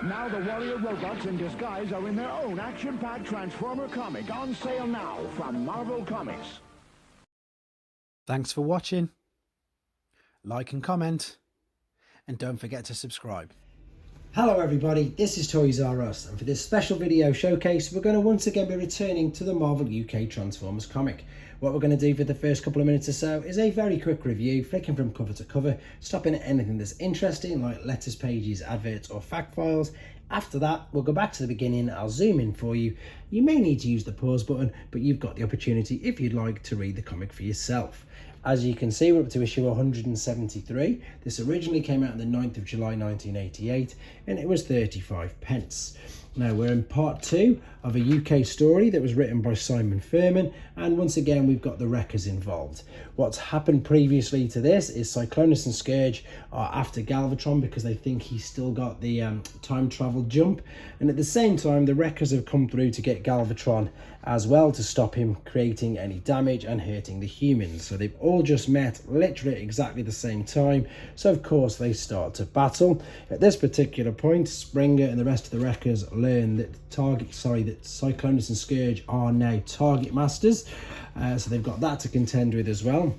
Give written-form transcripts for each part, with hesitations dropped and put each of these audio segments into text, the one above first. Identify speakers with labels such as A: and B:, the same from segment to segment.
A: Now the warrior robots in disguise are in their own action-packed Transformer comic, on sale now from Marvel Comics.
B: Thanks for watching. Like and comment, and don't forget to subscribe.
C: Hello everybody, this is Toys R Us, and for this special video showcase we're going to once again be returning to the Marvel UK Transformers comic. What we're going to do for the first couple of minutes or so is a very quick review, flicking from cover to cover, stopping at anything that's interesting like letters, pages, adverts or fact files. After that we'll go back to the beginning, I'll zoom in for you. You may need to use the pause button, but you've got the opportunity if you'd like to read the comic for yourself. As you can see, we're up to issue 173. This originally came out on the 9th of July 1988 and it was 35 pence. Now we're in part 2 of a UK story that was written by Simon Furman, and once again we've got the Wreckers involved. What's happened previously to this is Cyclonus and Scourge are after Galvatron because they think he's still got the time travel jump, and at the same time the Wreckers have come through to get Galvatron as well to stop him creating any damage and hurting the humans. So they've all just met literally at exactly the same time, so of course they start to battle. At this particular point Springer and the rest of the Wreckers learn that Cyclonus and Scourge are now target masters, so they've got that to contend with as well.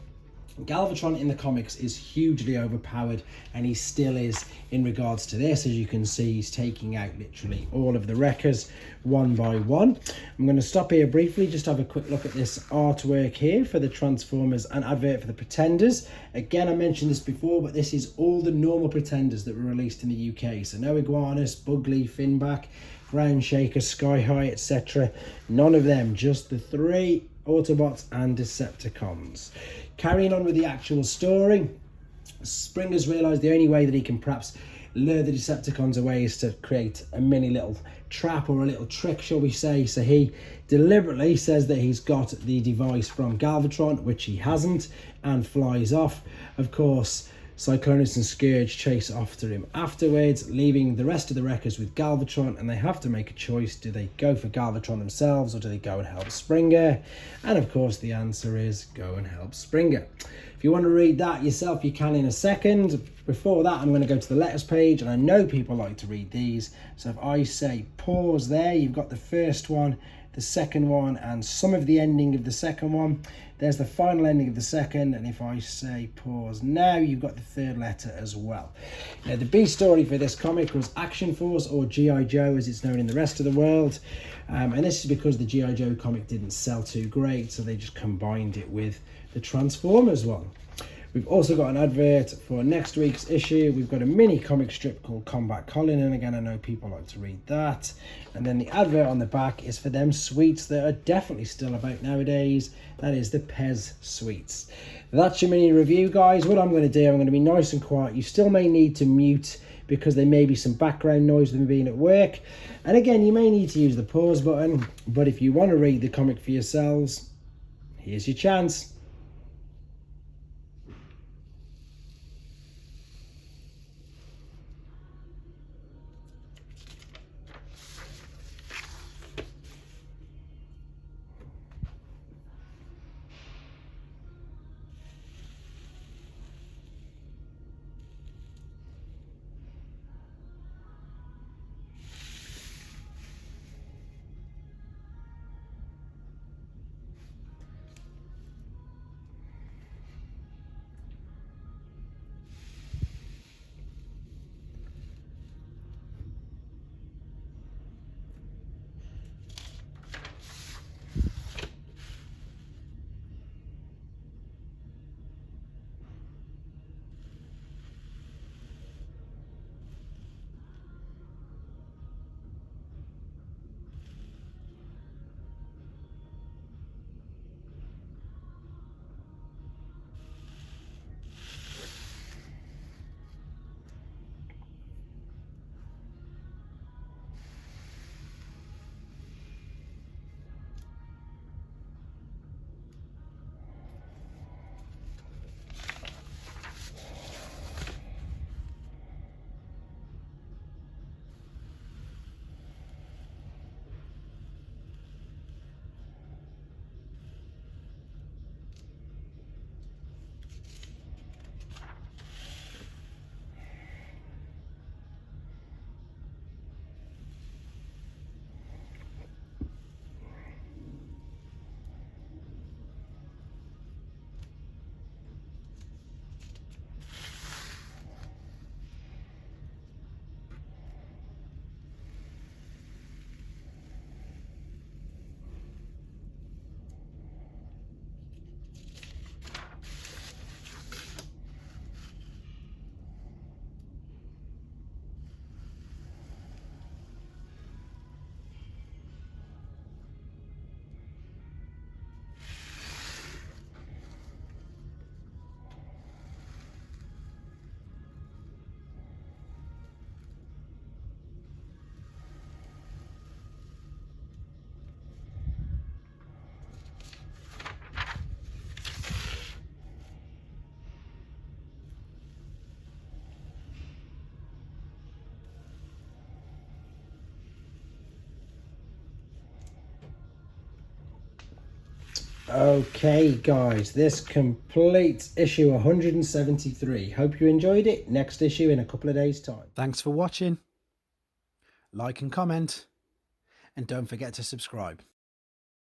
C: Galvatron in the comics is hugely overpowered, and he still is in regards to this. As you can see, he's taking out literally all of the Wreckers one by one. I'm going to stop here briefly, just have a quick look at this artwork here for the Transformers and advert for the Pretenders. Again, I mentioned this before, but this is all the normal Pretenders that were released in the UK. So no Iguanus, Bugley, Finback, Ground Shaker, Sky High, etc. None of them, just the 3 Autobots and Decepticons. Carrying on with the actual story, Springer's realised the only way that he can perhaps lure the Decepticons away is to create a mini little trap or a little trick, shall we say. So he deliberately says that he's got the device from Galvatron, which he hasn't, and flies off. Of course, Cyclonus and Scourge chase after him afterwards, leaving the rest of the Wreckers with Galvatron, and they have to make a choice. Do they go for Galvatron themselves, or do they go and help Springer? And of course the answer is go and help Springer. If you want to read that yourself, you can in a second. Before that, I'm going to go to the letters page, and I know people like to read these, so if I say pause there, you've got the first one, the second one, and some of the ending of the second one. There's the final ending of the second, and if I say pause now, you've got the third letter as well. Now, the B story for this comic was Action Force, or G.I. Joe as it's known in the rest of the world, and this is because the G.I. Joe comic didn't sell too great, so they just combined it with the Transformers one. We've also got an advert for next week's issue. We've got a mini comic strip called Combat Colin, and again, I know people like to read that. And then the advert on the back is for them sweets that are definitely still about nowadays. That is the Pez sweets. That's your mini review, guys. What I'm going to do, I'm going to be nice and quiet. You still may need to mute because there may be some background noise with me being at work. And again, you may need to use the pause button. But if you want to read the comic for yourselves, here's your chance. Okay guys, this completes issue 173. Hope you enjoyed it. Next issue in a couple of days' time.
B: Thanks for watching. Like and comment, and don't forget to subscribe.